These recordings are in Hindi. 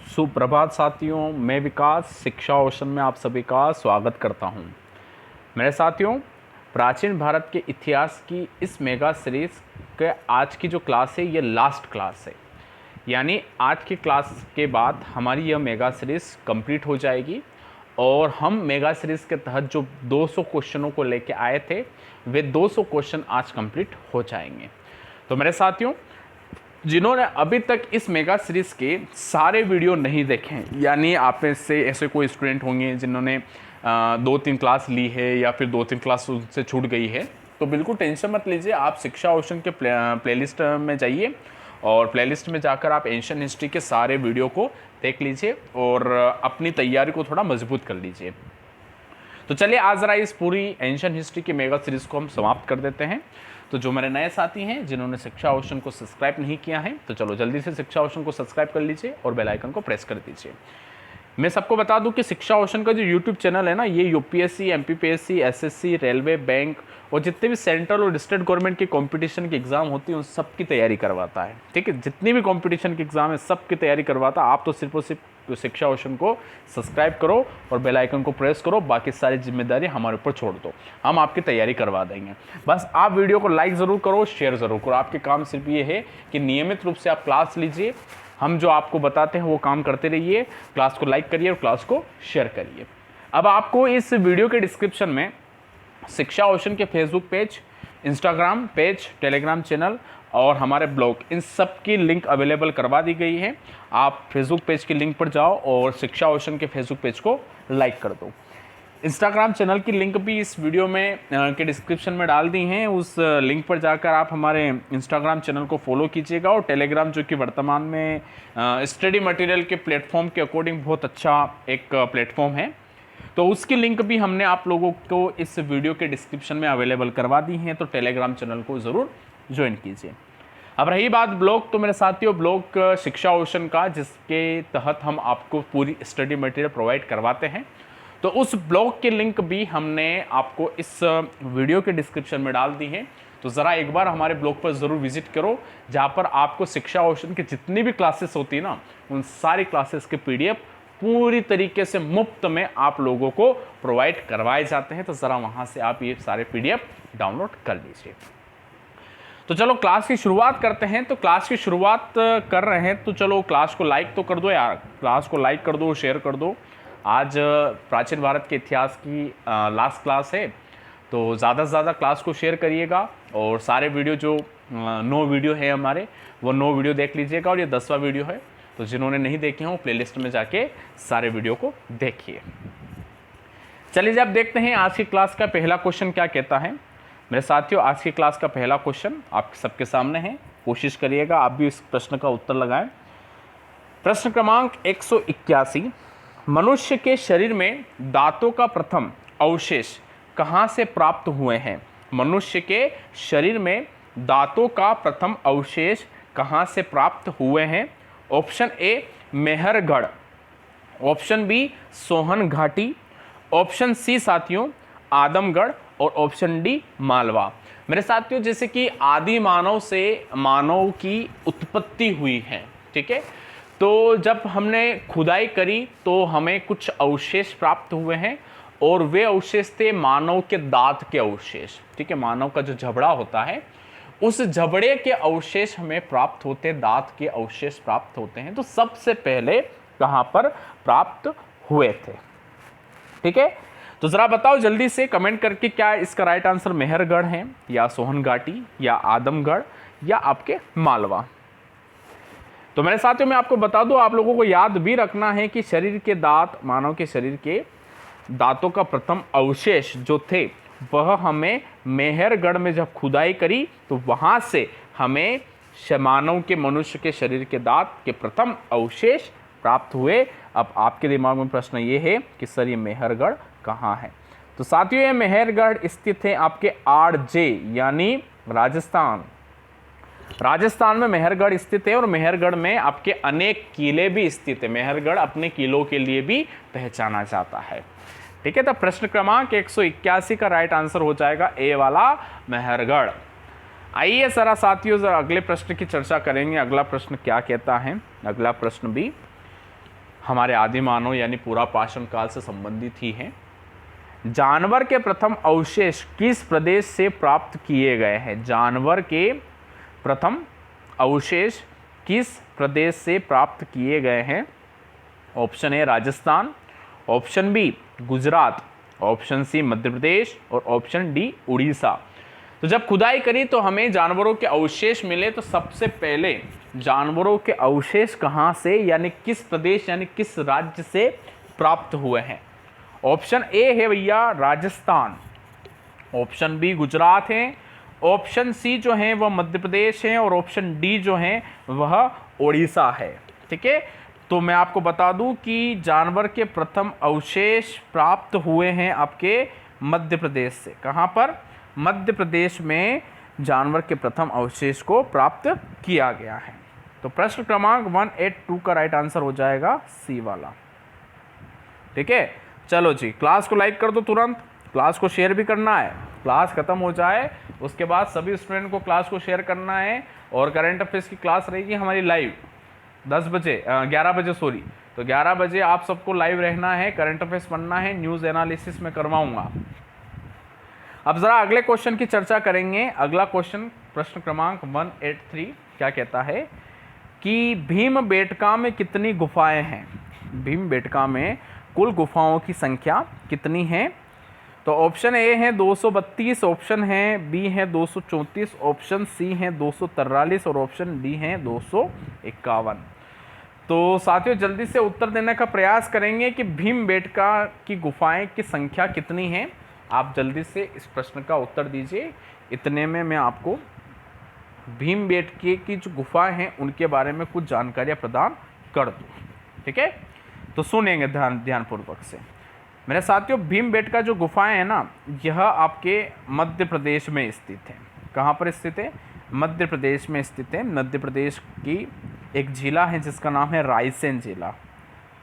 सुप्रभात साथियों, मैं विकास शिक्षा ओशन में आप सभी का स्वागत करता हूं। मेरे साथियों, प्राचीन भारत के इतिहास की इस मेगा सीरीज़ के आज की जो क्लास है ये लास्ट क्लास है। यानी आज की क्लास के बाद हमारी यह मेगा सीरीज़ कंप्लीट हो जाएगी और हम मेगा सीरीज़ के तहत जो 200 क्वेश्चनों को लेके आए थे वे 200 क्वेश्चन आज कंप्लीट हो जाएंगे। तो मेरे साथियों, जिन्होंने अभी तक इस मेगा सीरीज़ के सारे वीडियो नहीं देखे हैं, यानी आप में से ऐसे कोई स्टूडेंट होंगे जिन्होंने 2-3 क्लास ली है या फिर 2-3 क्लास उनसे छूट गई है, तो बिल्कुल टेंशन मत लीजिए। आप शिक्षा ओशन के प्लेलिस्ट में जाइए और प्लेलिस्ट में जाकर आप एंशिएंट हिस्ट्री के सारे वीडियो को देख लीजिए और अपनी तैयारी को थोड़ा मजबूत कर लीजिए। तो चलिए आज ज़रा इस पूरी एंशिएंट हिस्ट्री की मेगा सीरीज़ को हम समाप्त कर देते हैं। तो जो मेरे नए साथी हैं जिन्होंने शिक्षा ओशन को सब्सक्राइब नहीं किया है, तो चलो जल्दी से शिक्षा ओशन को सब्सक्राइब कर लीजिए और बेल आइकन को प्रेस कर दीजिए। मैं सबको बता दूं कि शिक्षा ओशन का जो यूट्यूब चैनल है ना, ये UPSC, MPPSC, SSC, railway, bank और जितने भी सेंट्रल और स्टेट गवर्नमेंट की कंपटीशन की एग्ज़ाम होती है उन सब की तैयारी करवाता है। ठीक है, जितनी भी कंपटीशन की एग्ज़ाम है सब की तैयारी करवाता है। आप तो सिर्फ और सिर्फ शिक्षा ओशन को सब्सक्राइब करो और बेल आइकन को प्रेस करो, बाकी सारी जिम्मेदारी हमारे ऊपर छोड़ दो, हम आपकी तैयारी करवा देंगे। बस आप वीडियो को लाइक ज़रूर करो, शेयर ज़रूर करो। आपके काम सिर्फ ये है कि नियमित रूप से आप क्लास लीजिए, हम जो आपको बताते हैं वो काम करते रहिए, क्लास को लाइक करिए और क्लास को शेयर करिए। अब आपको इस वीडियो के डिस्क्रिप्शन में शिक्षा ओशन के Facebook page, Instagram page, Telegram channel और हमारे ब्लॉग, इन सब की लिंक अवेलेबल करवा दी गई है। आप फेसबुक पेज की लिंक पर जाओ और शिक्षा ओशन के फेसबुक पेज को लाइक कर दो। इंस्टाग्राम चैनल की लिंक भी इस वीडियो में के डिस्क्रिप्शन में डाल दी हैं। उस लिंक पर जाकर आप हमारे इंस्टाग्राम चैनल को फॉलो कीजिएगा। और टेलीग्राम, जो कि वर्तमान में स्टडी मटेरियल के प्लेटफॉर्म के अकॉर्डिंग बहुत अच्छा एक प्लेटफॉर्म है, तो उसकी लिंक भी हमने आप लोगों को इस वीडियो के डिस्क्रिप्शन में अवेलेबल करवा दी हैं। तो टेलीग्राम चैनल को ज़रूर ज्वाइन कीजिए। अब रही बात ब्लॉग, तो मेरे साथियों, ब्लॉग शिक्षा ओशन का, जिसके तहत हम आपको पूरी स्टडी मटेरियल प्रोवाइड करवाते हैं, तो उस ब्लॉग की लिंक भी हमने आपको इस वीडियो के डिस्क्रिप्शन में डाल दी है। तो ज़रा एक बार हमारे ब्लॉग पर ज़रूर विजिट करो, जहाँ पर आपको शिक्षा ओशन की जितनी भी क्लासेस होती है ना, उन सारी क्लासेस के पीडीएफ पूरी तरीके से मुफ्त में आप लोगों को प्रोवाइड करवाए जाते हैं। तो ज़रा वहाँ से आप ये सारे पीडीएफ डाउनलोड कर लीजिए। तो चलो क्लास की शुरुआत करते हैं। तो क्लास की शुरुआत कर रहे हैं, तो चलो क्लास को लाइक तो कर दो यार, क्लास को लाइक कर दो, शेयर कर दो। आज प्राचीन भारत के इतिहास की लास्ट क्लास है, तो ज़्यादा से ज़्यादा क्लास को शेयर करिएगा और सारे वीडियो जो 9 वीडियो है हमारे, वो 9 वीडियो देख लीजिएगा और ये 10वां वीडियो है। तो जिन्होंने नहीं देखे हों प्लेलिस्ट में जाके सारे वीडियो को देखिए। चलिए जब देखते हैं आज की क्लास का पहला क्वेश्चन क्या कहता है। मेरे साथियों, आज की क्लास का पहला क्वेश्चन आप सबके सामने है, कोशिश करिएगा आप भी इस प्रश्न का उत्तर लगाएं। प्रश्न क्रमांक 181, मनुष्य के शरीर में दांतों का प्रथम अवशेष कहाँ से प्राप्त हुए हैं? मनुष्य के शरीर में दांतों का प्रथम अवशेष कहाँ से प्राप्त हुए हैं? Option A Mehrgarh, option B Sohan घाटी, ऑप्शन सी साथियों आदमगढ़ और ऑप्शन डी मालवा। मेरे साथियों, जैसे कि आदि मानव से मानव की उत्पत्ति हुई है, ठीक है, तो जब हमने खुदाई करी तो हमें कुछ अवशेष प्राप्त हुए हैं और वे अवशेष थे मानव के दांत के अवशेष। ठीक है, मानव का जो जबड़ा होता है उस जबड़े के अवशेष हमें प्राप्त होते, दांत के अवशेष प्राप्त होते हैं। तो सबसे पहले कहाँ पर प्राप्त हुए थे? ठीक है, तो जरा बताओ जल्दी से कमेंट करके, क्या इसका राइट आंसर मेहरगढ़ है या सोहन घाटी या आदमगढ़ या आपके मालवा? तो मेरे साथियों, मैं आपको बता दूं, आप लोगों को याद भी रखना है कि शरीर के दांत, मानव के शरीर के दांतों का प्रथम अवशेष जो थे वह हमें मेहरगढ़ में जब खुदाई करी तो वहां से हमें मानव के, मनुष्य के शरीर के दांत के प्रथम अवशेष प्राप्त हुए। अब आपके दिमाग में प्रश्न ये है कि सर ये मेहरगढ़ कहाँ है? तो साथियों, ये मेहरगढ़ स्थित है आपके आरजे यानी राजस्थान। राजस्थान में मेहरगढ़ स्थित है और मेहरगढ़ में आपके अनेक किले भी स्थित है। मेहरगढ़ अपने किलों के लिए भी पहचाना जाता है। ठीक है, तो प्रश्न क्रमांक 181 का राइट आंसर हो जाएगा ए वाला मेहरगढ़। आइए जरा साथियों, जरा अगले प्रश्न की चर्चा करेंगे। अगला प्रश्न क्या कहता है? अगला प्रश्न भी हमारे आदि मानव यानी पूरा पाषाण काल से संबंधित ही हैं। जानवर के प्रथम अवशेष किस प्रदेश से प्राप्त किए गए हैं? जानवर के प्रथम अवशेष किस प्रदेश से प्राप्त किए गए हैं? Option A Rajasthan, option B Gujarat, option C Madhya Pradesh और ऑप्शन डी उड़ीसा। तो जब खुदाई करी तो हमें जानवरों के अवशेष मिले, तो सबसे पहले जानवरों के अवशेष कहाँ से यानी किस प्रदेश यानी किस राज्य से प्राप्त हुए हैं? ऑप्शन ए है भैया राजस्थान, ऑप्शन बी गुजरात है, ऑप्शन सी जो है वह मध्य प्रदेश है और ऑप्शन डी जो है वह उड़ीसा है। ठीक है, तो मैं आपको बता दूं कि जानवर के प्रथम अवशेष प्राप्त हुए हैं आपके मध्य प्रदेश से। कहाँ पर? मध्य प्रदेश में जानवर के प्रथम अवशेष को प्राप्त किया गया है। तो प्रश्न क्रमांक 182 का राइट आंसर हो जाएगा सी वाला। ठीक है, चलो जी, क्लास को लाइक कर दो तुरंत, क्लास को शेयर भी करना है। क्लास खत्म हो जाए उसके बाद सभी स्टूडेंट को क्लास को शेयर करना है। और करंट अफेयर्स की क्लास रहेगी हमारी लाइव 11 बजे सॉरी, तो 11 बजे आप सबको लाइव रहना है, करंट अफेयर्स पढ़ना है, न्यूज़ एनालिसिस में करवाऊंगा। अब ज़रा अगले क्वेश्चन की चर्चा करेंगे। अगला क्वेश्चन प्रश्न क्रमांक 183 क्या कहता है कि भीमबेटका में कितनी गुफाएं हैं? भीमबेटका में कुल गुफाओं की संख्या कितनी है? तो ऑप्शन ए है 232, ऑप्शन है बी है 234, ऑप्शन सी है 243 और ऑप्शन डी है 251। तो साथियों जल्दी से उत्तर देने का प्रयास करेंगे कि भीमबेटका की गुफाएं की संख्या कितनी है। आप जल्दी से इस प्रश्न का उत्तर दीजिए। इतने में मैं आपको भीमबेटके की जो गुफाएं हैं उनके बारे में कुछ जानकारियां प्रदान कर दूं। ठीक है, तो सुनेंगे ध्यानपूर्वक से मेरे साथियों। भीमबेटका जो गुफाएं हैं ना, यह आपके मध्य प्रदेश में स्थित है। कहाँ पर स्थित है? मध्य प्रदेश में स्थित है। मध्य प्रदेश की एक जिला है जिसका नाम है रायसेन जिला,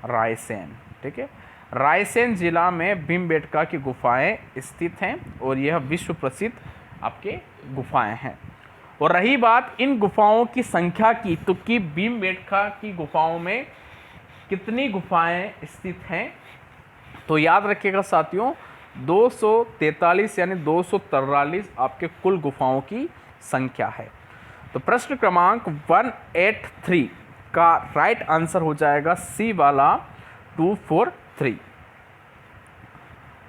रायसेन। ठीक है, रायसेन जिला में भीमबेटका की गुफाएं स्थित हैं और यह विश्व प्रसिद्ध आपके गुफाएं हैं। और रही बात इन गुफाओं की संख्या की, तो कि भीमबेटका की गुफाओं में कितनी गुफाएं स्थित हैं, तो याद रखिएगा साथियों 243 यानी 243 आपके कुल गुफाओं की संख्या है। तो प्रश्न क्रमांक 183 का राइट आंसर हो जाएगा सी वाला 243।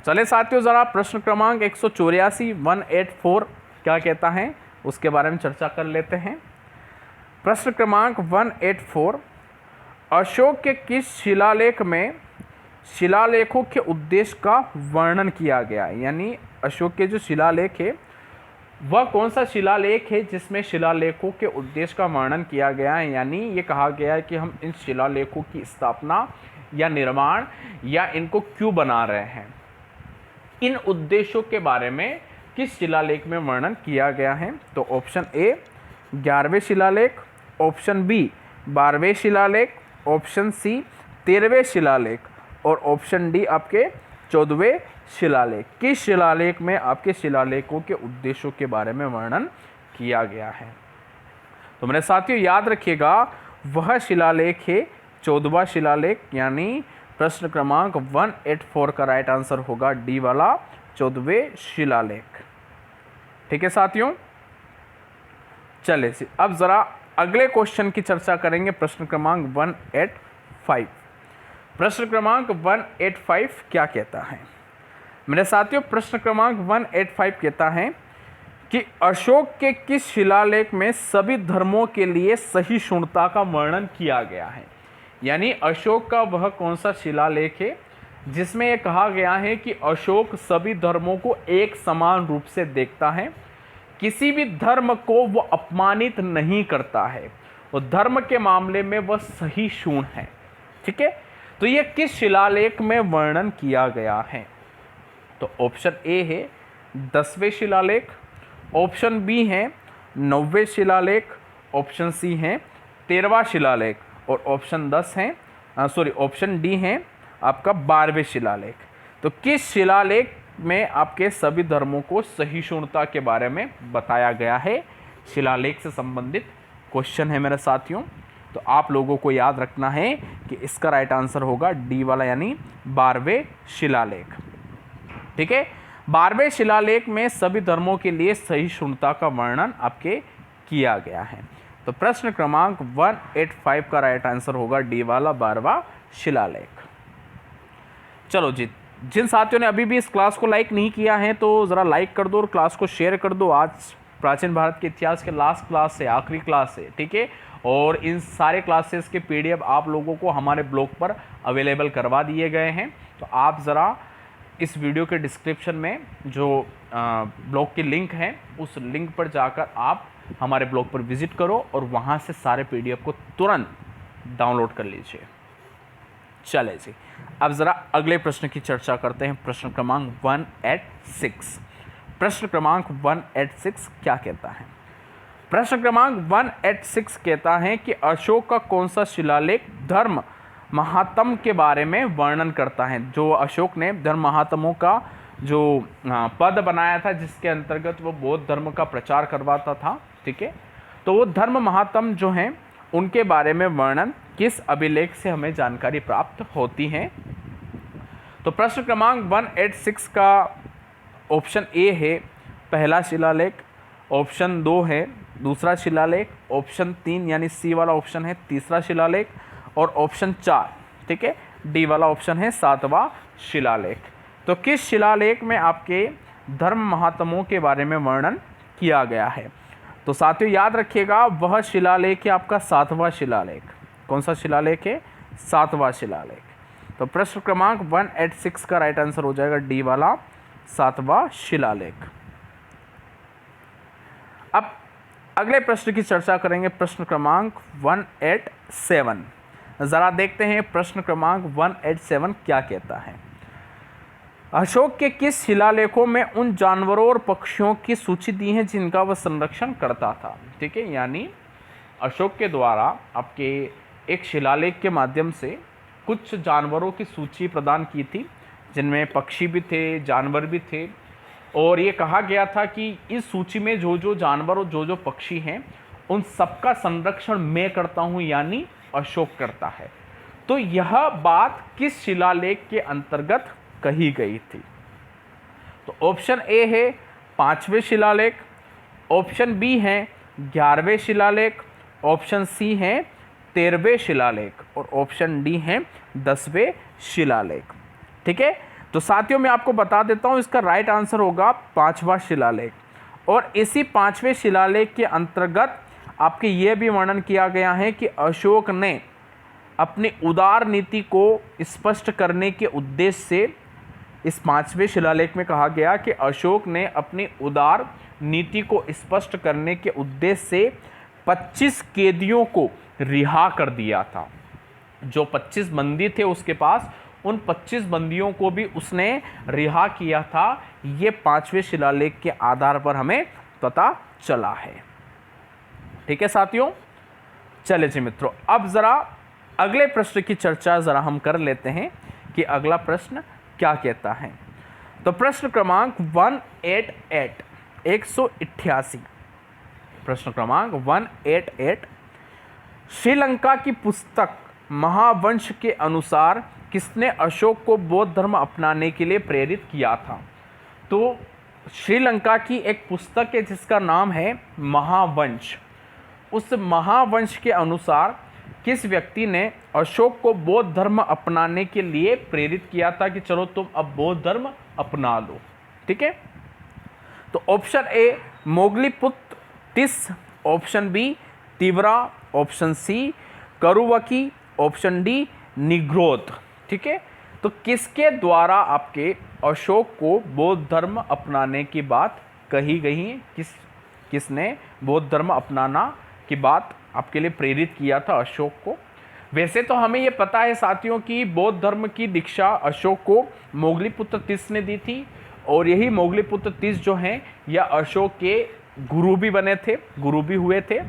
चले साथियों ज़रा प्रश्न क्रमांक 184 184 क्या कहता है उसके बारे में चर्चा कर लेते हैं। प्रश्न क्रमांक 184, अशोक के किस शिलालेख में शिलालेखों के उद्देश्य का वर्णन किया गया है? यानी अशोक के जो शिलालेख है वह कौन सा शिलालेख है जिसमें शिलालेखों के उद्देश्य का वर्णन किया गया है? यानी ये कहा गया है कि हम इन शिलालेखों की स्थापना या निर्माण या इनको क्यों बना रहे हैं, इन उद्देश्यों के बारे में किस शिलालेख में वर्णन किया गया है? तो ऑप्शन ए 11वें शिलालेख, ऑप्शन बी 12वें शिलालेख, ऑप्शन सी 13वें शिलालेख और ऑप्शन डी आपके 14वें शिलालेख। किस शिलालेख में आपके शिलालेखों के उद्देश्यों के बारे में वर्णन किया गया है? तो मेरे साथियों याद रखिएगा वह शिलालेख है 14वां शिलालेख, यानी प्रश्न क्रमांक 184 का राइट आंसर होगा डी वाला 14वें शिलालेख। ठीक है साथियों, चले अब जरा अगले क्वेश्चन की चर्चा करेंगे। प्रश्न क्रमांक 185। प्रश्न क्रमांक 185 क्या कहता है मेरे साथियों? प्रश्न क्रमांक 185 कहता है कि अशोक के किस शिलालेख में सभी धर्मों के लिए सहिष्णुता का वर्णन किया गया है? यानी अशोक का वह कौन सा शिलालेख है जिसमें यह कहा गया है कि अशोक सभी धर्मों को एक समान रूप से देखता है, किसी भी धर्म को वह अपमानित नहीं करता है और धर्म के मामले में वह सहिष्णु है। ठीक है, तो यह किस शिलालेख में वर्णन किया गया है? तो ऑप्शन ए है 10वें शिलालेख, ऑप्शन बी है 9वें शिलालेख, ऑप्शन सी है 13वां शिलालेख और ऑप्शन ऑप्शन डी है आपका 12वें शिलालेख। तो किस शिलालेख में आपके सभी धर्मों को सहिष्णुता के बारे में बताया गया है? शिलालेख से संबंधित क्वेश्चन है मेरे साथियों। तो आप लोगों को याद रखना है कि इसका राइट आंसर होगा डी वाला, यानी 12वें शिलालेख। ठीक है, 12वें शिलालेख में सभी धर्मों के लिए सहिष्णुता का वर्णन आपके किया गया है। तो प्रश्न क्रमांक 185 का राइट आंसर होगा डी वाला 12वां शिलालेख। चलो जी, जिन साथियों ने अभी भी इस क्लास को लाइक नहीं किया है तो ज़रा लाइक कर दो और क्लास को शेयर कर दो। आज प्राचीन भारत के इतिहास के लास्ट क्लास है, आखिरी क्लास है। ठीक है, और इन सारे क्लासेस के PDF आप लोगों को हमारे ब्लॉग पर अवेलेबल करवा दिए गए हैं। तो आप ज़रा इस वीडियो के डिस्क्रिप्शन में जो ब्लॉग की लिंक है उस लिंक पर जाकर आप हमारे ब्लॉग पर विजिट करो और वहाँ से सारे PDF को तुरंत डाउनलोड कर लीजिए। चले जी, अब ज़रा अगले प्रश्न की चर्चा करते हैं। प्रश्न क्रमांक 186। प्रश्न क्रमांक 186 क्या कहता है? प्रश्न क्रमांक 186 कहता है कि अशोक का कौन सा शिलालेख धर्म महात्म के बारे में वर्णन करता है। जो अशोक ने धर्म महात्मों का जो पद बनाया था, जिसके अंतर्गत वो बौद्ध धर्म का प्रचार करवाता था। ठीक है, तो वो धर्म महात्म जो हैं उनके बारे में वर्णन किस अभिलेख से हमें जानकारी प्राप्त होती है? तो प्रश्न क्रमांक 186 का ऑप्शन ए है पहला शिलालेख, ऑप्शन 2 है दूसरा शिलालेख, ऑप्शन 3 यानी सी वाला ऑप्शन है तीसरा शिलालेख, और ऑप्शन 4 ठीक है डी वाला ऑप्शन है 7वां शिलालेख। तो किस शिलालेख में आपके धर्म महात्मों के बारे में वर्णन किया गया है? तो साथियों याद रखिएगा, वह शिलालेख है आपका 7वां शिलालेख। कौन सा शिलालेख है? 7वां शिलालेख। तो प्रश्न क्रमांक 186 का राइट आंसर हो जाएगा डी वाला 7वां शिलालेख। अब अगले प्रश्न की चर्चा करेंगे, प्रश्न क्रमांक 187। ज़रा देखते हैं प्रश्न क्रमांक 187 क्या कहता है। अशोक के किस शिलालेखों में उन जानवरों और पक्षियों की सूची दी है जिनका वह संरक्षण करता था? ठीक है, यानी अशोक के द्वारा आपके एक शिलालेख के माध्यम से कुछ जानवरों की सूची प्रदान की थी, जिनमें पक्षी भी थे, जानवर भी थे, और ये कहा गया था कि इस सूची में जो जो जानवर और जो जो पक्षी हैं उन सबका संरक्षण मैं करता हूँ, यानी अशोक करता है। तो यह बात किस शिलालेख के अंतर्गत कही गई थी? तो ऑप्शन ए है 5वें शिलालेख, ऑप्शन बी है 11वें शिलालेख, ऑप्शन सी है 13वें शिलालेख, और ऑप्शन डी है 10वें शिलालेख। ठीक है, तो साथियों मैं आपको बता देता हूं, इसका राइट आंसर होगा 5वां शिलालेख। और इसी 5वें शिलालेख के अंतर्गत आपके ये भी वर्णन किया गया है कि अशोक ने अपनी उदार नीति को स्पष्ट करने के उद्देश्य से, इस 5वें शिलालेख में कहा गया कि अशोक ने अपनी उदार नीति को स्पष्ट करने के उद्देश्य से 25 कैदियों को रिहा कर दिया था। जो 25 बंदी थे उसके पास, उन 25 बंदियों को भी उसने रिहा किया था। ये 5वें शिलालेख के आधार पर हमें पता चला है। ठीक है साथियों, चले जी मित्रों, अब ज़रा अगले प्रश्न की चर्चा ज़रा हम कर लेते हैं कि अगला प्रश्न क्या कहता है। तो प्रश्न क्रमांक 188 प्रश्न क्रमांक 188, श्रीलंका की पुस्तक महावंश के अनुसार किसने अशोक को बौद्ध धर्म अपनाने के लिए प्रेरित किया था? तो श्रीलंका की एक पुस्तक है जिसका नाम है महावंश। उस महावंश के अनुसार किस व्यक्ति ने अशोक को बौद्ध धर्म अपनाने के लिए प्रेरित किया था कि चलो तुम अब बौद्ध धर्म अपना लो? ठीक है, तो option A Moggaliputta Tissa, option B Tivara, option C Karuvaki, option D Nigrodha. ठीक है, तो किसके द्वारा आपके अशोक को बौद्ध धर्म अपनाने की बात कही गई है? किसने बौद्ध धर्म अपनाना की बात आपके लिए प्रेरित किया था अशोक को? वैसे तो हमें ये पता है साथियों कि बौद्ध धर्म की दीक्षा अशोक को मोगलीपुत्र तिस ने दी थी, और यही मोगलीपुत्र तिस जो हैं यह अशोक के गुरु भी बने थे, गुरु भी हुए थे।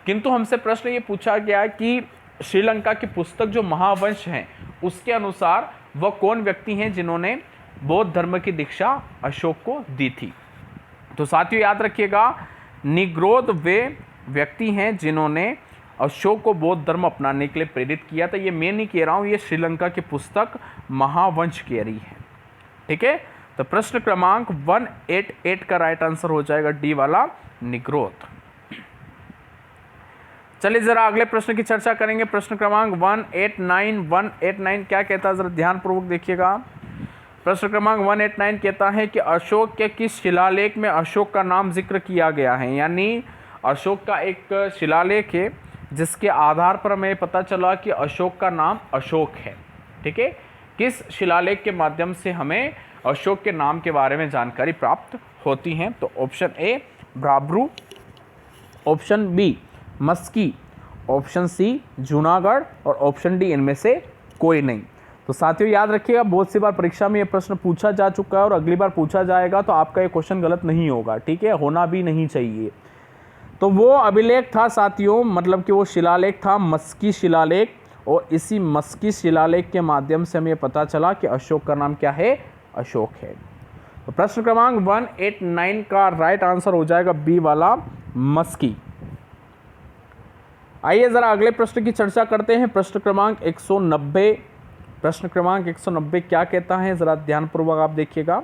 किंतु हमसे प्रश्न ये पूछा गया कि श्रीलंका की पुस्तक जो महावंश हैं उसके अनुसार वह कौन व्यक्ति हैं जिन्होंने बौद्ध धर्म की दीक्षा अशोक को दी थी? तो साथियों याद रखिएगा, निग्रोध वे व्यक्ति हैं जिन्होंने अशोक को बौद्ध धर्म अपनाने के लिए प्रेरित किया था? ये मैं नहीं कह रहा हूँ, ये श्रीलंका की पुस्तक महावंश कह रही है। ठीक है, तो प्रश्न क्रमांक 188 का राइट आंसर हो जाएगा डी वाला निग्रोध। चलिए जरा अगले प्रश्न की चर्चा करेंगे। प्रश्न क्रमांक 189 क्या कहता है, जरा ध्यानपूर्वक देखिएगा। प्रश्न क्रमांक 189 कहता है कि अशोक के किस शिलालेख में अशोक का नाम जिक्र किया गया है? यानी अशोक का एक शिलालेख है जिसके आधार पर हमें पता चला कि अशोक का नाम अशोक है। ठीक है, किस शिलालेख के माध्यम से हमें अशोक के नाम के बारे में जानकारी प्राप्त होती है? तो option A Bhabru, option B Maski, option C Junagadh और ऑप्शन डी इनमें से कोई नहीं। तो साथियों याद रखिएगा, बहुत सी बार परीक्षा में ये प्रश्न पूछा जा चुका है और अगली बार पूछा जाएगा तो आपका ये क्वेश्चन गलत नहीं होगा। ठीक है, होना भी नहीं चाहिए। तो वो अभिलेख था साथियों, मतलब कि वो शिलालेख था मस्की शिलालेख, और इसी मस्की शिलालेख के माध्यम से हमें पता चला कि अशोक का नाम क्या है, अशोक है। तो प्रश्न क्रमांक 189 का राइट आंसर हो जाएगा बी वाला मस्की। आइए जरा अगले प्रश्न की चर्चा करते हैं। प्रश्न क्रमांक 190। प्रश्न क्रमांक 190 क्या कहता है, जरा ध्यानपूर्वक आप देखिएगा।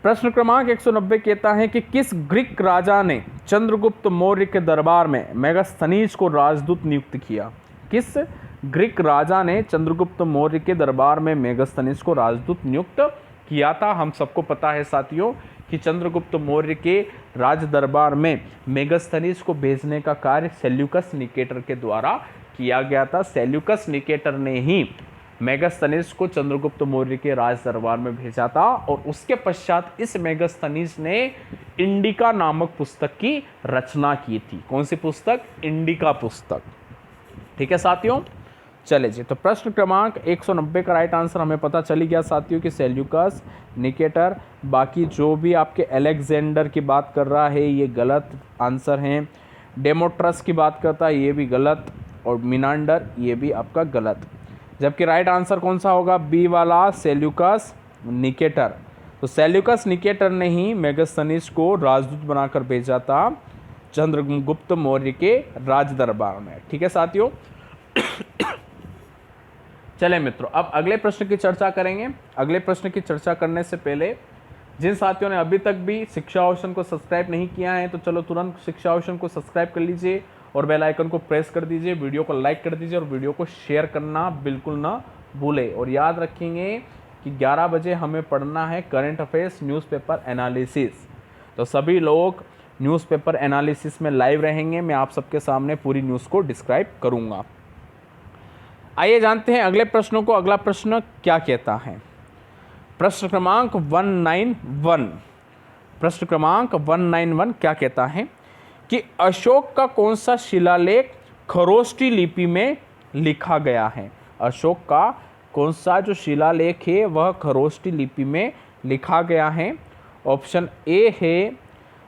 प्रश्न क्रमांक 190 कहता है कि किस ग्रीक राजा ने चंद्रगुप्त मौर्य के दरबार में मेगास्थनीज को राजदूत नियुक्त किया? किस ग्रीक राजा ने चंद्रगुप्त मौर्य के दरबार में मेगास्थनीज को राजदूत नियुक्त किया था? हम सबको पता है साथियों कि चंद्रगुप्त मौर्य के राज दरबार में मेगास्थनीज को भेजने का कार्य सेल्यूकस निकेटर के द्वारा किया गया था। सेल्यूकस निकेटर ने ही मेगास्थनीज को चंद्रगुप्त मौर्य के राज दरबार में भेजा था, और उसके पश्चात इस मेगास्थनीज ने इंडिका नामक पुस्तक की रचना की थी। कौन सी पुस्तक? इंडिका पुस्तक। ठीक है साथियों, चले जी। तो प्रश्न क्रमांक 190 का राइट आंसर हमें पता चली गया साथियों कि सेल्यूकस निकेटर। बाकी जो भी आपके अलेक्जेंडर की बात कर रहा है ये गलत आंसर हैं। डेमोट्रस की बात करता है ये भी गलत, और मिनांडर ये भी आपका गलत। जबकि राइट आंसर कौन सा होगा? बी वाला सेल्यूकस निकेटर। तो सेल्यूकस निकेटर ने ही मेगास्थनीज को राजदूत बनाकर भेजा था चंद्रगुप्त मौर्य के राज दरबार में। ठीक है साथियों, चले मित्रों अब अगले प्रश्न की चर्चा करेंगे। अगले प्रश्न की चर्चा करने से पहले जिन साथियों ने अभी तक भी शिक्षा ओशन को सब्सक्राइब नहीं किया है तो चलो तुरंत शिक्षा ओशन को सब्सक्राइब कर लीजिए और बेल आइकन को प्रेस कर दीजिए, वीडियो को लाइक कर दीजिए और वीडियो को शेयर करना बिल्कुल ना भूले। और याद रखेंगे कि 11 बजे हमें पढ़ना है करंट अफेयर्स न्यूज़पेपर एनालिसिस। तो सभी लोग न्यूज़पेपर एनालिसिस में लाइव रहेंगे, मैं आप सबके सामने पूरी न्यूज़ को डिस्क्राइब करूँगा। आइए जानते हैं अगले प्रश्नों को। अगला प्रश्न क्या कहता है? प्रश्न क्रमांक 191। प्रश्न क्रमांक 191 क्या कहता है कि अशोक का कौन सा शिलालेख खरोष्टी लिपि में लिखा गया है? अशोक का कौन सा जो शिलालेख है वह खरोष्टी लिपि में लिखा गया है? ऑप्शन ए है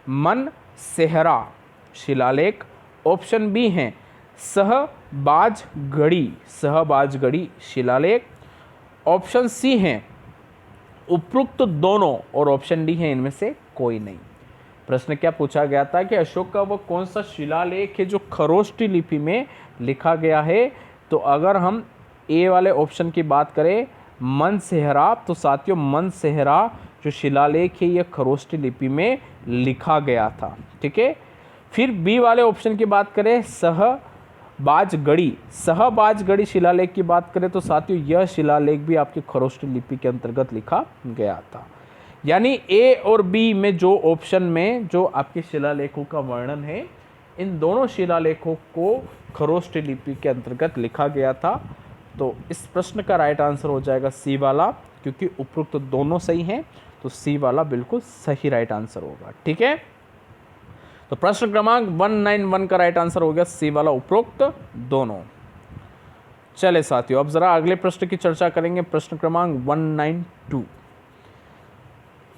मनसेहरा शिलालेख, ऑप्शन बी है सहबाजगढ़ी शिलालेख, ऑप्शन सी है उपरोक्त दोनों, और ऑप्शन डी है इनमें से कोई नहीं। प्रश्न क्या पूछा गया था कि अशोक का वो कौन सा शिलालेख है जो खरोष्टी लिपि में लिखा गया है? तो अगर हम ए वाले ऑप्शन की बात करें मनसेहरा, तो साथियों मनसेहरा जो शिलालेख है यह खरोष्टी लिपि में लिखा गया था। ठीक है, फिर बी वाले ऑप्शन की बात करें सहबाजगढ़ी शिलालेख की बात करें तो साथियों यह शिलालेख भी आपकी खरोष्टी लिपि के अंतर्गत लिखा गया था। यानी ए और बी में जो ऑप्शन में जो आपके शिलालेखों का वर्णन है इन दोनों शिलालेखों को खरोष्टी लिपि के अंतर्गत लिखा गया था। तो इस प्रश्न का राइट आंसर हो जाएगा सी वाला, क्योंकि उपरोक्त दोनों सही हैं तो सी वाला बिल्कुल सही राइट आंसर होगा। ठीक है, तो प्रश्न क्रमांक 191 का राइट आंसर हो गया सी वाला उपरोक्त दोनों। चले साथियों अब जरा अगले प्रश्न की चर्चा करेंगे। प्रश्न क्रमांक 192।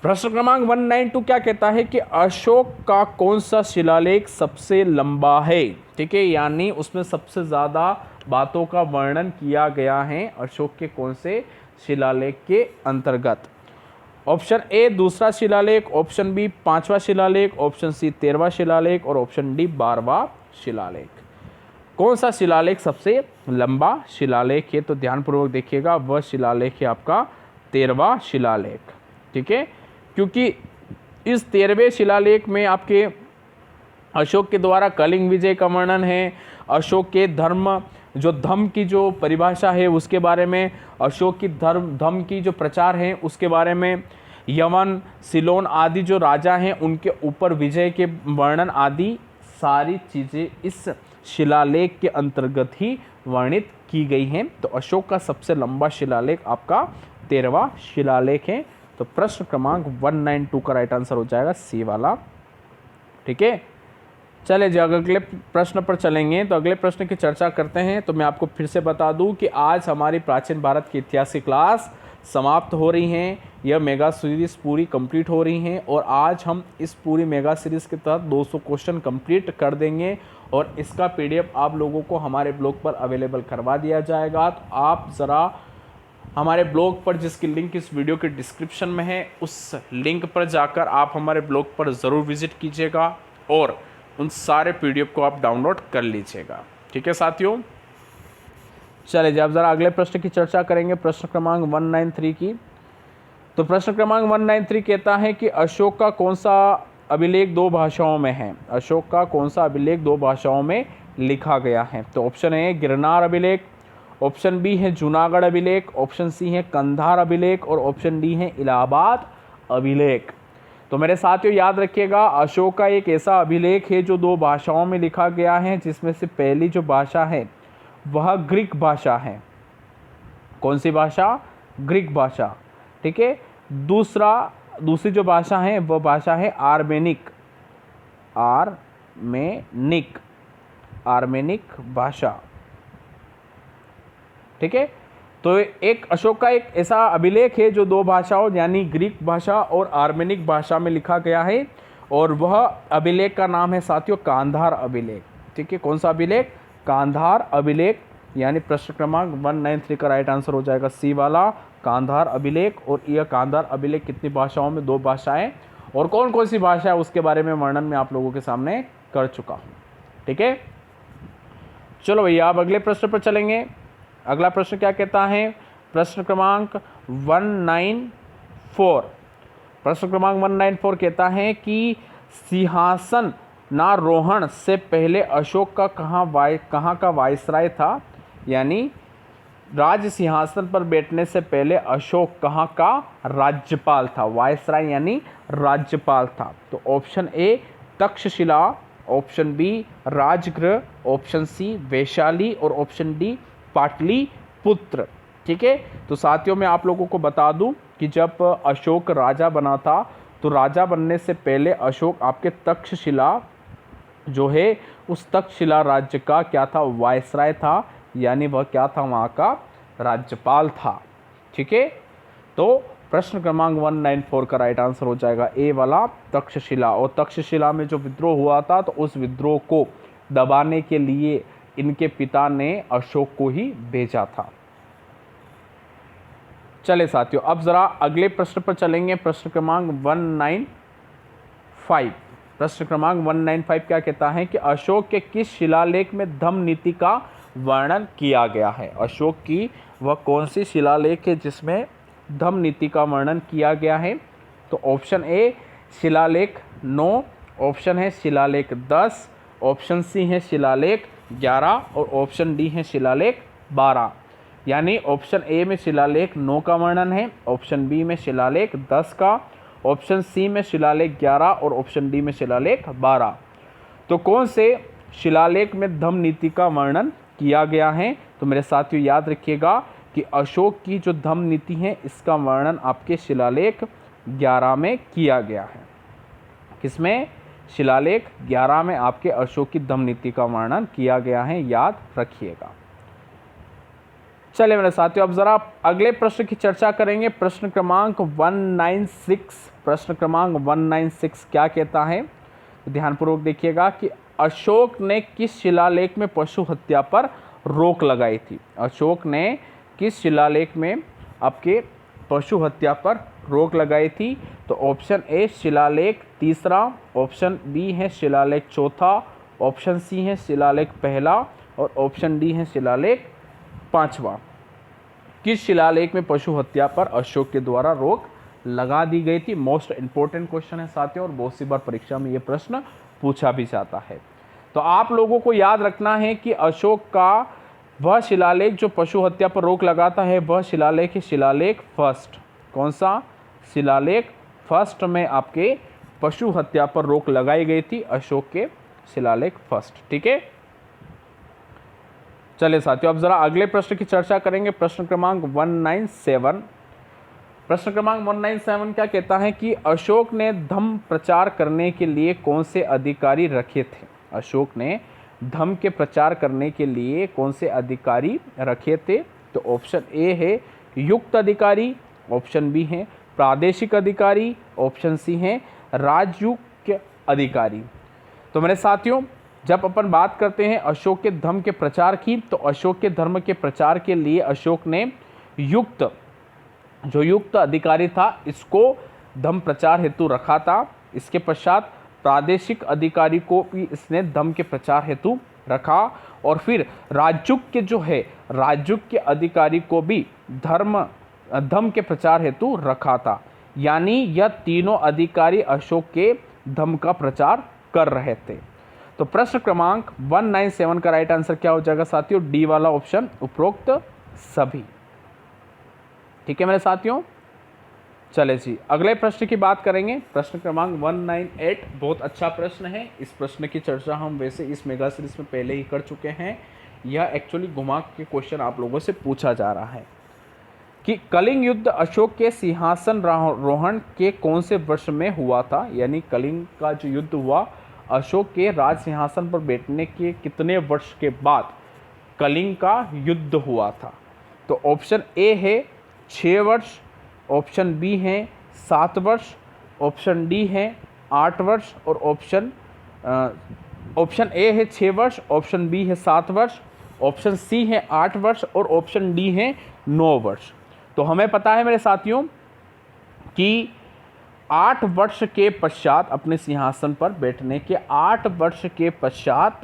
प्रश्न क्रमांक 192 क्या कहता है कि अशोक का कौन सा शिलालेख सबसे लंबा है? ठीक है, यानी उसमें सबसे ज़्यादा बातों का वर्णन किया गया है अशोक के कौन से शिलालेख के अंतर्गत? ऑप्शन ए दूसरा शिलालेख, ऑप्शन बी 5वां शिलालेख, ऑप्शन सी 13वां शिलालेख और ऑप्शन डी 12वां शिलालेख। कौन सा शिलालेख सबसे लंबा शिलालेख है? तो ध्यानपूर्वक देखिएगा, वह शिलालेख है आपका 13वां शिलालेख। ठीक है, क्योंकि इस 13वें शिलालेख में आपके अशोक के द्वारा कलिंग विजय का वर्णन है, अशोक के धर्म की जो परिभाषा है उसके बारे में, अशोक की धर्म की जो प्रचार है उसके बारे में, यवन, सिलोन आदि जो राजा हैं उनके ऊपर विजय के वर्णन आदि सारी चीज़ें इस शिलालेख के अंतर्गत ही वर्णित की गई हैं। तो अशोक का सबसे लंबा शिलालेख आपका 13वां शिलालेख है। तो प्रश्न क्रमांक 192 का राइट आंसर हो जाएगा सी वाला। ठीक है, चले जी अगले प्रश्न पर चलेंगे। तो अगले प्रश्न की चर्चा करते हैं। तो मैं आपको फिर से बता दूं कि आज हमारी प्राचीन भारत की इतिहास की क्लास समाप्त हो रही हैं। यह मेगा सीरीज़ पूरी कंप्लीट हो रही हैं और आज हम इस पूरी मेगा सीरीज़ के तहत 200 क्वेश्चन कंप्लीट कर देंगे और इसका पीडीएफ आप लोगों को हमारे ब्लॉग पर अवेलेबल करवा दिया जाएगा। तो आप ज़रा हमारे ब्लॉग पर, जिसकी लिंक इस वीडियो के डिस्क्रिप्शन में है, उस लिंक पर जाकर आप हमारे ब्लॉग पर ज़रूर विजिट कीजिएगा और उन सारे पीडीएफ को आप डाउनलोड कर लीजिएगा। ठीक है साथियों, चलिए जब ज़रा अगले प्रश्न की चर्चा करेंगे, प्रश्न क्रमांक 193 की। तो प्रश्न क्रमांक 193 कहता है कि अशोक का कौन सा अभिलेख 2 भाषाओं में है? अशोक का कौन सा अभिलेख 2 भाषाओं में लिखा गया है? तो ऑप्शन ए गिरनार अभिलेख, ऑप्शन बी है जूनागढ़ अभिलेख, ऑप्शन सी है कंधार अभिलेख और ऑप्शन डी है इलाहाबाद अभिलेख। तो मेरे साथियों याद रखिएगा, अशोक का एक ऐसा अभिलेख है जो 2 भाषाओं में लिखा गया है, जिसमें से पहली जो भाषा है वह ग्रीक भाषा है। कौन सी भाषा? ग्रीक भाषा। ठीक है, दूसरी जो भाषा है वह भाषा है आर्मेनिक भाषा। ठीक है, तो एक अशोक का एक ऐसा अभिलेख है जो 2 भाषाओं यानी ग्रीक भाषा और आर्मेनिक भाषा में लिखा गया है और वह अभिलेख का नाम है साथियों गांधार अभिलेख। ठीक है, कौन सा अभिलेख? गांधार अभिलेख। यानी प्रश्न क्रमांक 193 का राइट आंसर हो जाएगा सी वाला, गांधार अभिलेख। और यह गांधार अभिलेख कितनी भाषाओं में? 2 भाषाएं। और कौन कौन सी भाषा है उसके बारे में वर्णन मैं आप लोगों के सामने कर चुका हूँ। ठीक है, चलो भैया अब अगले प्रश्न पर चलेंगे। अगला प्रश्न क्या कहता है? प्रश्न क्रमांक 194। प्रश्न क्रमांक 194 कहता है कि सिंहासन नारोहण से पहले अशोक का कहाँ का वायसराय था? यानी राज सिंहासन पर बैठने से पहले अशोक कहाँ का राज्यपाल था? वायसराय यानी राज्यपाल था। तो option A Takshashila, option B Rajagriha, option C Vaishali और ऑप्शन डी पाटलिपुत्र। ठीक है, तो साथियों मैं आप लोगों को बता दूं कि जब अशोक राजा बना था तो राजा बनने से पहले अशोक आपके तक्षशिला जो है उस तक्षशिला राज्य का क्या था? वायसराय था, यानी वह क्या था? वहाँ का राज्यपाल था। ठीक है, तो प्रश्न क्रमांक 194 का राइट आंसर हो जाएगा ए वाला तक्षशिला। और तक्षशिला में जो विद्रोह हुआ था तो उस विद्रोह को दबाने के लिए इनके पिता ने अशोक को ही भेजा था। चले साथियों अब जरा अगले प्रश्न पर चलेंगे। प्रश्न क्रमांक 195। प्रश्न क्रमांक 195 क्या कहता है कि अशोक के किस शिलालेख में धम्म नीति का वर्णन किया गया है? अशोक की वह कौन सी शिलालेख है जिसमें धम्म नीति का वर्णन किया गया है? तो ऑप्शन ए शिलालेख 9, ऑप्शन है शिलालेख 10, ऑप्शन सी है शिलालेख 11 और ऑप्शन डी है शिलालेख 12। यानी ऑप्शन ए में शिलालेख 9 का वर्णन है, ऑप्शन बी में शिलालेख 10 का, ऑप्शन सी में शिलालेख 11 और ऑप्शन डी में शिलालेख 12। तो कौन से शिलालेख में धम्म नीति का वर्णन किया गया है? तो मेरे साथियों याद रखिएगा कि अशोक की जो धम्म नीति है इसका वर्णन आपके शिलालेख 11 में किया गया है। किसमें? शिलालेख 11 में आपके अशोक की धम्म नीति का वर्णन किया गया है, याद रखिएगा। चलिए मेरे साथियों अब जरा अगले प्रश्न की चर्चा करेंगे। प्रश्न क्रमांक 196। प्रश्न क्रमांक 196 क्या कहता है? तो ध्यानपूर्वक देखिएगा कि अशोक ने किस शिलालेख में पशु हत्या पर रोक लगाई थी? अशोक ने किस शिलालेख में आपके पशु हत्या पर रोक लगाई थी? तो ऑप्शन ए शिलालेख 3, ऑप्शन बी है शिलालेख 4, ऑप्शन सी है शिलालेख 1 और ऑप्शन डी है शिलालेख 5वां। किस शिलालेख में पशु हत्या पर अशोक के द्वारा रोक लगा दी गई थी? मोस्ट इंपॉर्टेंट क्वेश्चन है साथियों, और बहुत सी बार परीक्षा में ये प्रश्न पूछा भी जाता है। तो आप लोगों को याद रखना है कि अशोक का वह शिलालेख जो पशु हत्या पर रोक लगाता है वह शिलालेख है शिलालेख फर्स्ट। कौन सा? शिलालेख फर्स्ट में आपके पशु हत्या पर रोक लगाई गई थी, अशोक के शिलालेख फर्स्ट। ठीक है, चलिए साथियों अब जरा अगले प्रश्न की चर्चा करेंगे। प्रश्न क्रमांक 197। प्रश्न क्रमांक 197 क्या कहता है कि अशोक ने धम्म प्रचार करने के लिए कौन से अधिकारी रखे थे? अशोक ने धम्म के प्रचार करने के लिए कौन से अधिकारी रखे थे? तो ऑप्शन ए है युक्त अधिकारी, ऑप्शन बी है प्रादेशिक अधिकारी, ऑप्शन सी है राजयुक्त अधिकारी। तो मेरे साथियों जब अपन बात करते हैं अशोक के धर्म के प्रचार की, तो अशोक के धर्म के प्रचार के लिए अशोक ने युक्त अधिकारी था इसको धर्म प्रचार हेतु रखा था। इसके पश्चात प्रादेशिक अधिकारी को भी इसने धर्म के प्रचार हेतु रखा, और फिर राजयुक्त के अधिकारी को भी धर्म के प्रचार हेतु रखा था। यानी यह तीनों अधिकारी अशोक के धर्म का प्रचार कर रहे थे। तो प्रश्न क्रमांक 197 का राइट आंसर क्या हो जाएगा साथियों? डी वाला ऑप्शन, उपरोक्त सभी। ठीक है मेरे साथियों, चले जी अगले प्रश्न की बात करेंगे। प्रश्न क्रमांक 198 बहुत अच्छा प्रश्न है। इस प्रश्न की चर्चा हम वैसे इस मेगा सीरीज में पहले ही कर चुके हैं। यह एक्चुअली घुमा के क्वेश्चन आप लोगों से पूछा जा रहा है कि कलिंग युद्ध अशोक के सिंहासन रोहण के कौन से वर्ष में हुआ था? यानी कलिंग का जो युद्ध हुआ अशोक के राज सिंहासन पर बैठने के कितने वर्ष के बाद कलिंग का युद्ध हुआ था? तो ऑप्शन ए है 6 वर्ष, ऑप्शन बी है 7 वर्ष, ऑप्शन डी है 8 वर्ष, और ऑप्शन ए है 6 वर्ष, ऑप्शन बी है 7 वर्ष, ऑप्शन सी है 8 वर्ष, और ऑप्शन डी है 9 वर्ष। तो हमें पता है मेरे साथियों कि 8 वर्ष के पश्चात अपने सिंहासन पर बैठने के 8 वर्ष के पश्चात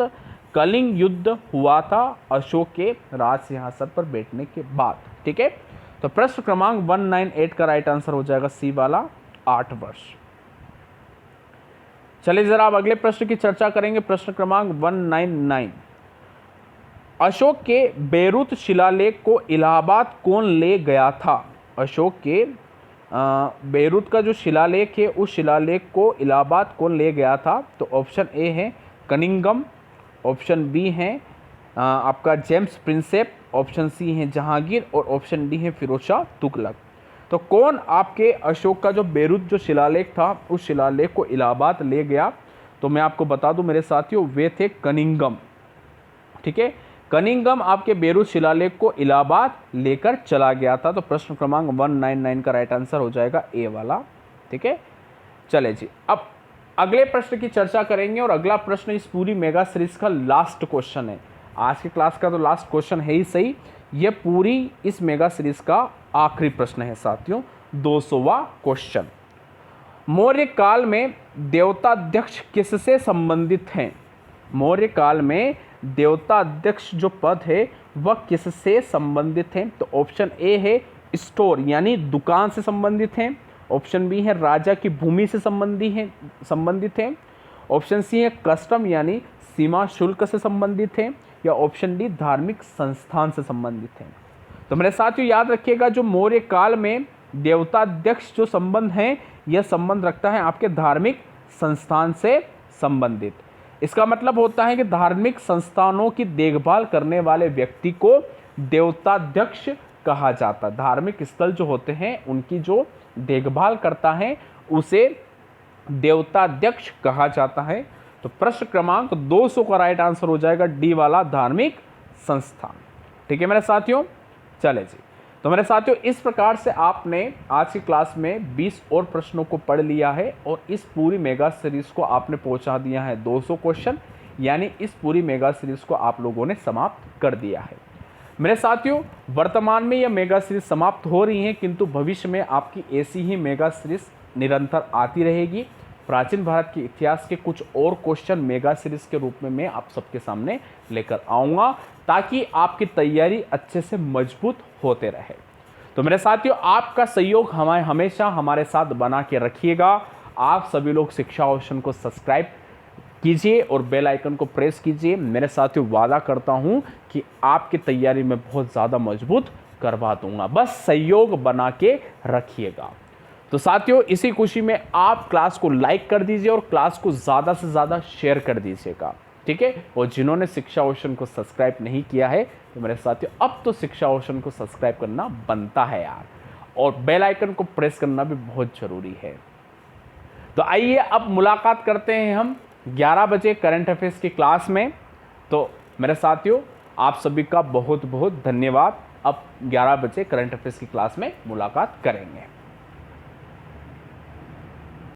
कलिंग युद्ध हुआ था अशोक के राज सिंहासन पर बैठने के बाद। ठीक है, तो प्रश्न क्रमांक 198 का राइट आंसर हो जाएगा सी वाला, 8 वर्ष। चलिए जरा अब अगले प्रश्न की चर्चा करेंगे। प्रश्न क्रमांक 199। अशोक के बेरूत शिलालेख को इलाहाबाद कौन ले गया था? अशोक के बेरूत का जो शिलालेख है उस शिलालेख को इलाहाबाद कौन ले गया था? तो ऑप्शन ए है कनिंगम, ऑप्शन बी है आपका जेम्स प्रिंसेप, ऑप्शन सी है जहांगीर, और ऑप्शन डी है फिरोज शाह तुगलक। तो कौन आपके अशोक का जो बेरूत जो शिलालेख था उस शिलालेख को इलाहाबाद ले गया? तो मैं आपको बता दूं मेरे साथियों, वे थे कनिंगम। ठीक है, कनिंगम आपके बेरूत शिलालेख को इलाहाबाद लेकर चला गया था। तो प्रश्न क्रमांक 199 का राइट आंसर हो जाएगा ए वाला। ठीक है, चले जी अब अगले प्रश्न की चर्चा करेंगे, और अगला प्रश्न इस पूरी मेगा सीरीज का लास्ट क्वेश्चन है। आज की क्लास का तो लास्ट क्वेश्चन है ही सही, ये पूरी इस मेगा सीरीज का आखिरी प्रश्न है साथियों, 200वां क्वेश्चन। मौर्य काल में देवताध्यक्ष किससे संबंधित हैं? मौर्य काल में देवताध्यक्ष जो पद है वह किससे संबंधित है? तो ऑप्शन ए है स्टोर यानी दुकान से संबंधित है, ऑप्शन बी है राजा की भूमि से संबंधित है, ऑप्शन सी है कस्टम यानी सीमा शुल्क से संबंधित है, या ऑप्शन डी धार्मिक संस्थान से संबंधित है। तो मेरे साथियों याद रखिएगा, जो मौर्य काल में देवताध्यक्ष जो संबंध है यह संबंध रखता है आपके धार्मिक संस्थान से संबंधित। इसका मतलब होता है कि धार्मिक संस्थानों की देखभाल करने वाले व्यक्ति को देवताध्यक्ष कहा जाता है। धार्मिक स्थल जो होते हैं उनकी जो देखभाल करता है उसे देवताध्यक्ष कहा जाता है। तो प्रश्न क्रमांक 200 का राइट आंसर हो जाएगा डी वाला, धार्मिक संस्थान। ठीक है मेरे साथियों, चले जी। तो मेरे साथियों इस प्रकार से आपने आज की क्लास में 20 और प्रश्नों को पढ़ लिया है, और इस पूरी मेगा सीरीज को आपने पहुंचा दिया है 200 क्वेश्चन, यानी इस पूरी मेगा सीरीज को आप लोगों ने समाप्त कर दिया है। मेरे साथियों वर्तमान में यह मेगा सीरीज समाप्त हो रही है, किंतु भविष्य में आपकी ऐसी ही मेगा सीरीज निरंतर आती रहेगी। प्राचीन भारत के इतिहास के कुछ और क्वेश्चन मेगा सीरीज के रूप में मैं आप सबके सामने लेकर आऊँगा, ताकि आपकी तैयारी अच्छे से मजबूत होते रहे। तो मेरे साथियों, आपका सहयोग हमेशा हमारे साथ बना के रखिएगा। आप सभी लोग शिक्षा ओशन को सब्सक्राइब कीजिए और बेल आइकन को प्रेस कीजिए। मेरे साथियों, वादा करता हूं कि आपकी तैयारी में बहुत ज़्यादा मजबूत करवा दूंगा, बस सहयोग बना के रखिएगा। तो साथियों, इसी खुशी में आप क्लास को लाइक कर दीजिए और क्लास को ज़्यादा से ज़्यादा शेयर कर दीजिएगा, ठीक है। और जिन्होंने शिक्षा ओशन को सब्सक्राइब नहीं किया है, तो मेरे साथियों, अब तो शिक्षा ओशन को सब्सक्राइब करना बनता है यार, और बेल आइकन को प्रेस करना भी बहुत ज़रूरी है। तो आइए अब मुलाकात करते हैं हम 11 बजे करंट अफेयर्स की क्लास में। तो मेरे साथियों, आप सभी का बहुत बहुत धन्यवाद। अब 11 बजे करंट अफेयर्स की क्लास में मुलाकात करेंगे।